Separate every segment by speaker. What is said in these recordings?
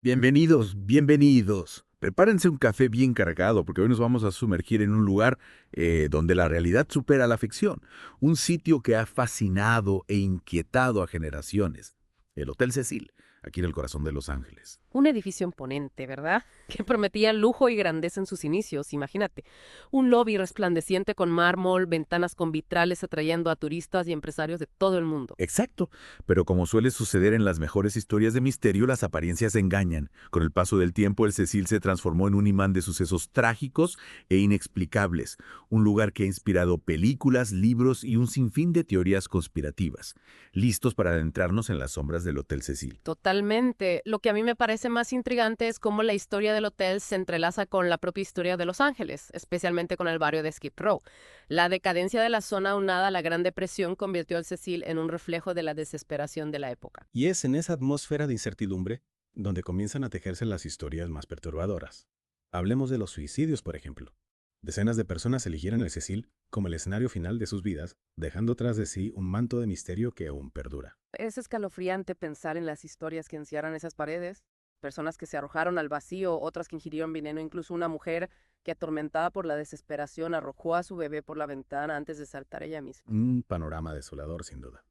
Speaker 1: Bienvenidos, bienvenidos. Prepárense un café bien cargado porque hoy nos vamos a sumergir en un lugar donde la realidad supera la ficción. Un sitio que ha fascinado e inquietado a generaciones. El Hotel Cecil, aquí en el corazón de Los Ángeles.
Speaker 2: Un edificio imponente, ¿verdad? Que prometía lujo y grandeza en sus inicios, imagínate. Un lobby resplandeciente con mármol, ventanas con vitrales atrayendo a turistas y empresarios de todo el mundo.
Speaker 1: Exacto, pero como suele suceder en las mejores historias de misterio, las apariencias engañan. Con el paso del tiempo, el Cecil se transformó en un imán de sucesos trágicos e inexplicables, un lugar que ha inspirado películas, libros y un sinfín de teorías conspirativas, listos para adentrarnos en las sombras del Hotel Cecil.
Speaker 2: Totalmente. Lo que a mí me parece más intrigante es cómo la historia del hotel se entrelaza con la propia historia de Los Ángeles, especialmente con el barrio de Skid Row. La decadencia de la zona aunada a la Gran Depresión convirtió al Cecil en un reflejo de la desesperación de la época.
Speaker 3: Y es en esa atmósfera de incertidumbre donde comienzan a tejerse las historias más perturbadoras. Hablemos de los suicidios, por ejemplo. Decenas de personas eligieron el Cecil como el escenario final de sus vidas, dejando tras de sí un manto de misterio que aún perdura.
Speaker 2: Es escalofriante pensar en las historias que encierran esas paredes. Personas que se arrojaron al vacío, otras que ingirieron veneno, incluso una mujer que, atormentada por la desesperación, arrojó a su bebé por la ventana antes de saltar ella misma.
Speaker 3: Un panorama desolador, sin duda.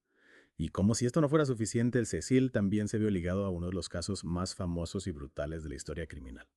Speaker 3: Y como si esto no fuera suficiente, el Cecil también se vio ligado a uno de los casos más famosos y brutales de la historia criminal: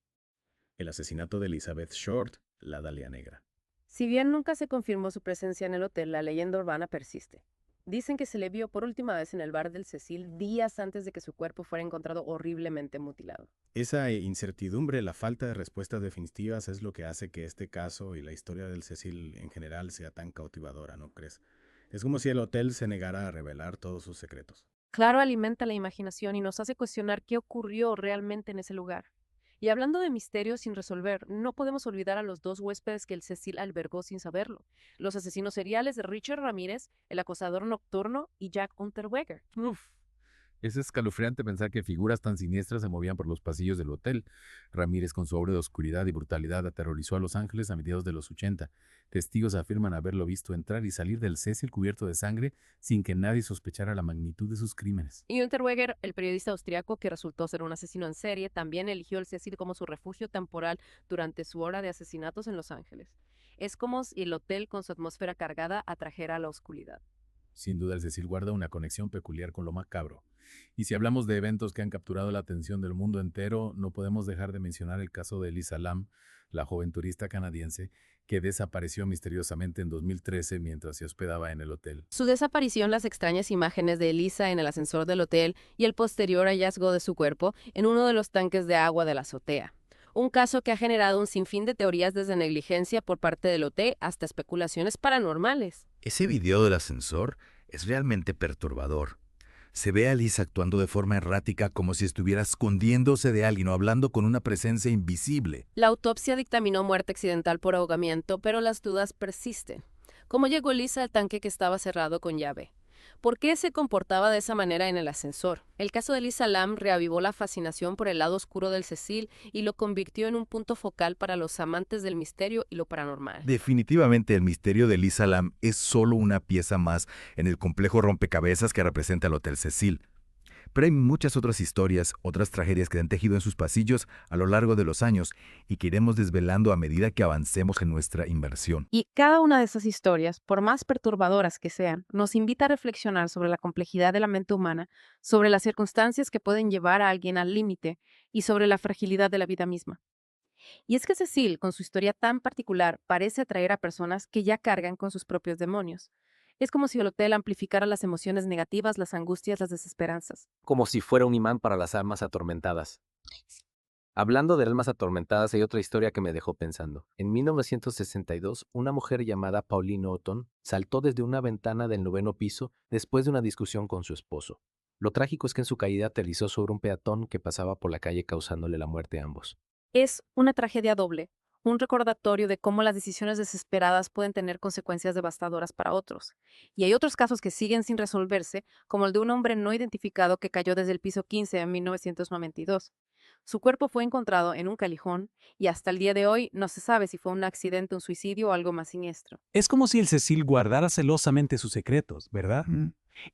Speaker 3: el asesinato de Elizabeth Short, la Dalia Negra.
Speaker 2: Si bien nunca se confirmó su presencia en el hotel, la leyenda urbana persiste. Dicen que se le vio por última vez en el bar del Cecil días antes de que su cuerpo fuera encontrado horriblemente mutilado.
Speaker 3: Esa incertidumbre, la falta de respuestas definitivas es lo que hace que este caso y la historia del Cecil en general sea tan cautivadora, ¿no crees? Es como si el hotel se negara a revelar todos sus secretos.
Speaker 2: Claro, alimenta la imaginación y nos hace cuestionar qué ocurrió realmente en ese lugar. Y hablando de misterios sin resolver, no podemos olvidar a los dos huéspedes que el Cecil albergó sin saberlo: los asesinos seriales de Richard Ramírez, el acosador nocturno, y Jack Unterweger.
Speaker 4: Uf, es escalofriante pensar que figuras tan siniestras se movían por los pasillos del hotel. Ramírez, con su obra de oscuridad y brutalidad, aterrorizó a Los Ángeles a mediados de los 80. Testigos afirman haberlo visto entrar y salir del Cecil cubierto de sangre sin que nadie sospechara la magnitud de sus crímenes.
Speaker 2: Y Unterweger, el periodista austriaco que resultó ser un asesino en serie, también eligió el Cecil como su refugio temporal durante su hora de asesinatos en Los Ángeles. Es como si el hotel, con su atmósfera cargada, atrajera a la oscuridad.
Speaker 4: Sin duda, el Cecil guarda una conexión peculiar con lo macabro. Y si hablamos de eventos que han capturado la atención del mundo entero, no podemos dejar de mencionar el caso de Elisa Lam, la joven turista canadiense que desapareció misteriosamente en 2013 mientras se hospedaba en el hotel.
Speaker 2: Su desaparición, las extrañas imágenes de Elisa en el ascensor del hotel y el posterior hallazgo de su cuerpo en uno de los tanques de agua de la azotea. Un caso que ha generado un sinfín de teorías, desde negligencia por parte del hotel hasta especulaciones paranormales.
Speaker 5: Ese video del ascensor es realmente perturbador. Se ve a Lisa actuando de forma errática, como si estuviera escondiéndose de alguien o hablando con una presencia invisible.
Speaker 2: La autopsia dictaminó muerte accidental por ahogamiento, pero las dudas persisten. ¿Cómo llegó Elisa al tanque que estaba cerrado con llave? ¿Por qué se comportaba de esa manera en el ascensor? El caso de Elisa Lam reavivó la fascinación por el lado oscuro del Cecil y lo convirtió en un punto focal para los amantes del misterio y lo paranormal.
Speaker 5: Definitivamente el misterio de Lisa Lam es solo una pieza más en el complejo rompecabezas que representa el Hotel Cecil. Pero hay muchas otras historias, otras tragedias que han tejido en sus pasillos a lo largo de los años y que iremos desvelando a medida que avancemos en nuestra inversión.
Speaker 2: Y cada una de esas historias, por más perturbadoras que sean, nos invita a reflexionar sobre la complejidad de la mente humana, sobre las circunstancias que pueden llevar a alguien al límite y sobre la fragilidad de la vida misma. Y es que Cecil, con su historia tan particular, parece atraer a personas que ya cargan con sus propios demonios. Es como si el hotel amplificara las emociones negativas, las angustias, las desesperanzas.
Speaker 6: Como si fuera un imán para las almas atormentadas. Hablando de almas atormentadas, hay otra historia que me dejó pensando. En 1962, una mujer llamada Pauline Otton saltó desde una ventana del 9º piso después de una discusión con su esposo. Lo trágico es que en su caída aterrizó sobre un peatón que pasaba por la calle, causándole la muerte a ambos.
Speaker 2: Es una tragedia doble, un recordatorio de cómo las decisiones desesperadas pueden tener consecuencias devastadoras para otros. Y hay otros casos que siguen sin resolverse, como el de un hombre no identificado que cayó desde el piso 15 en 1992. Su cuerpo fue encontrado en un callejón y hasta el día de hoy no se sabe si fue un accidente, un suicidio o algo más siniestro.
Speaker 7: Es como si el Cecil guardara celosamente sus secretos, ¿verdad?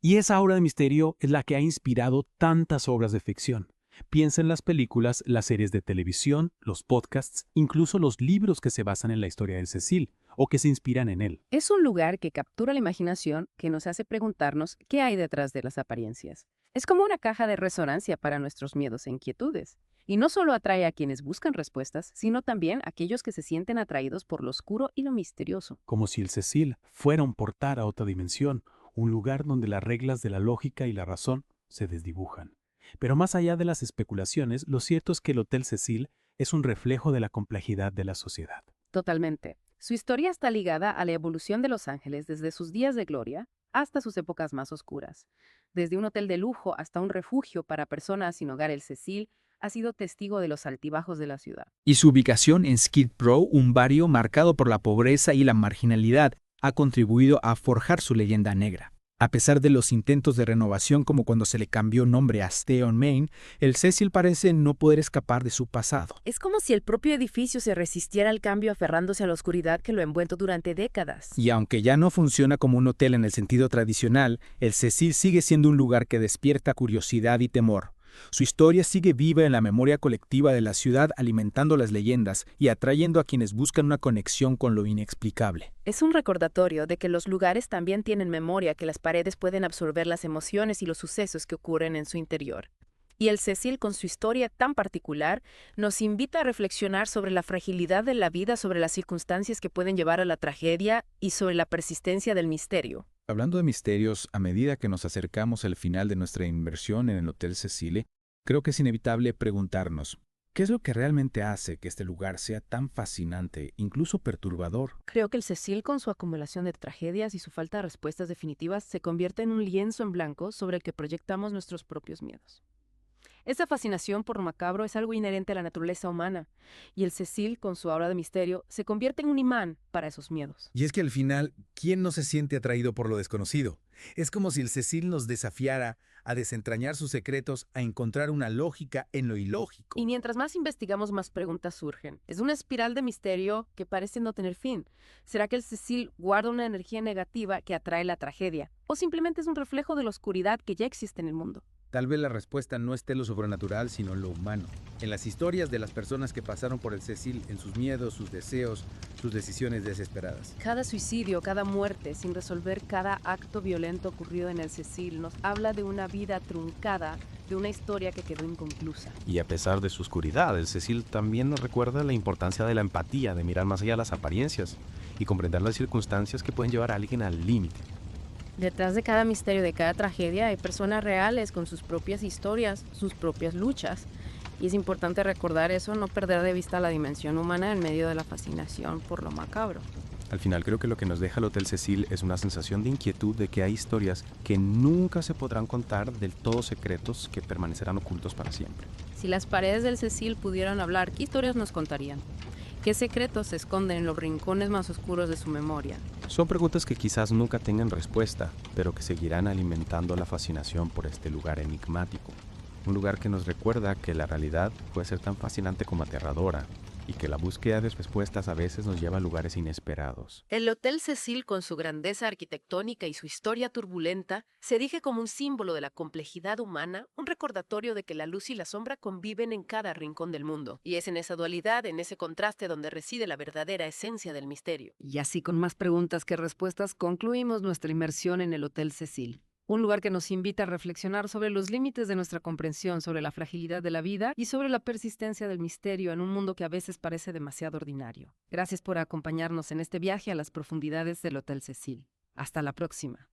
Speaker 7: Y esa aura de misterio es la que ha inspirado tantas obras de ficción. Piensa en las películas, las series de televisión, los podcasts, incluso los libros que se basan en la historia del Cecil o que se inspiran en él.
Speaker 2: Es un lugar que captura la imaginación, que nos hace preguntarnos qué hay detrás de las apariencias. Es como una caja de resonancia para nuestros miedos e inquietudes. Y no solo atrae a quienes buscan respuestas, sino también a aquellos que se sienten atraídos por lo oscuro y lo misterioso.
Speaker 7: Como si el Cecil fuera un portal a otra dimensión, un lugar donde las reglas de la lógica y la razón se desdibujan. Pero más allá de las especulaciones, lo cierto es que el Hotel Cecil es un reflejo de la complejidad de la sociedad.
Speaker 2: Totalmente. Su historia está ligada a la evolución de Los Ángeles desde sus días de gloria hasta sus épocas más oscuras. Desde un hotel de lujo hasta un refugio para personas sin hogar, el Cecil ha sido testigo de los altibajos de la ciudad.
Speaker 8: Y su ubicación en Skid Row, un barrio marcado por la pobreza y la marginalidad, ha contribuido a forjar su leyenda negra. A pesar de los intentos de renovación como cuando se le cambió nombre a Stay on Main, el Cecil parece no poder escapar de su pasado.
Speaker 2: Es como si el propio edificio se resistiera al cambio aferrándose a la oscuridad que lo ha envuelto durante décadas.
Speaker 8: Y aunque ya no funciona como un hotel en el sentido tradicional, el Cecil sigue siendo un lugar que despierta curiosidad y temor. Su historia sigue viva en la memoria colectiva de la ciudad, alimentando las leyendas y atrayendo a quienes buscan una conexión con lo inexplicable.
Speaker 2: Es un recordatorio de que los lugares también tienen memoria, que las paredes pueden absorber las emociones y los sucesos que ocurren en su interior. Y el Cecil, con su historia tan particular, nos invita a reflexionar sobre la fragilidad de la vida, sobre las circunstancias que pueden llevar a la tragedia y sobre la persistencia del misterio.
Speaker 5: Hablando de misterios, a medida que nos acercamos al final de nuestra inversión en el Hotel Cecil, creo que es inevitable preguntarnos, ¿qué es lo que realmente hace que este lugar sea tan fascinante, incluso perturbador?
Speaker 2: Creo que el Cecil, con su acumulación de tragedias y su falta de respuestas definitivas, se convierte en un lienzo en blanco sobre el que proyectamos nuestros propios miedos. Esa fascinación por lo macabro es algo inherente a la naturaleza humana, y el Cecil, con su aura de misterio, se convierte en un imán para esos miedos.
Speaker 1: Y es que al final, ¿quién no se siente atraído por lo desconocido? Es como si el Cecil nos desafiara a desentrañar sus secretos, a encontrar una lógica en lo ilógico.
Speaker 2: Y mientras más investigamos, más preguntas surgen. Es una espiral de misterio que parece no tener fin. ¿Será que el Cecil guarda una energía negativa que atrae la tragedia? ¿O simplemente es un reflejo de la oscuridad que ya existe en el mundo?
Speaker 1: Tal vez la respuesta no esté en lo sobrenatural, sino en lo humano. En las historias de las personas que pasaron por el Cecil, en sus miedos, sus deseos, sus decisiones desesperadas.
Speaker 2: Cada suicidio, cada muerte sin resolver, cada acto violento ocurrido en el Cecil nos habla de una vida truncada, de una historia que quedó inconclusa.
Speaker 9: Y a pesar de su oscuridad, el Cecil también nos recuerda la importancia de la empatía, de mirar más allá de las apariencias y comprender las circunstancias que pueden llevar a alguien al límite.
Speaker 2: Detrás de cada misterio, de cada tragedia, hay personas reales con sus propias historias, sus propias luchas. Y es importante recordar eso, no perder de vista la dimensión humana en medio de la fascinación por lo macabro.
Speaker 9: Al final creo que lo que nos deja el Hotel Cecil es una sensación de inquietud de que hay historias que nunca se podrán contar, del todo secretos que permanecerán ocultos para siempre.
Speaker 2: Si las paredes del Cecil pudieran hablar, ¿qué historias nos contarían? ¿Qué secretos se esconden en los rincones más oscuros de su memoria?
Speaker 9: Son preguntas que quizás nunca tengan respuesta, pero que seguirán alimentando la fascinación por este lugar enigmático. Un lugar que nos recuerda que la realidad puede ser tan fascinante como aterradora, y que la búsqueda de respuestas a veces nos lleva a lugares inesperados.
Speaker 2: El Hotel Cecil, con su grandeza arquitectónica y su historia turbulenta, se erige como un símbolo de la complejidad humana, un recordatorio de que la luz y la sombra conviven en cada rincón del mundo. Y es en esa dualidad, en ese contraste, donde reside la verdadera esencia del misterio. Y así, con más preguntas que respuestas, concluimos nuestra inmersión en el Hotel Cecil. Un lugar que nos invita a reflexionar sobre los límites de nuestra comprensión, sobre la fragilidad de la vida y sobre la persistencia del misterio en un mundo que a veces parece demasiado ordinario. Gracias por acompañarnos en este viaje a las profundidades del Hotel Cecil. Hasta la próxima.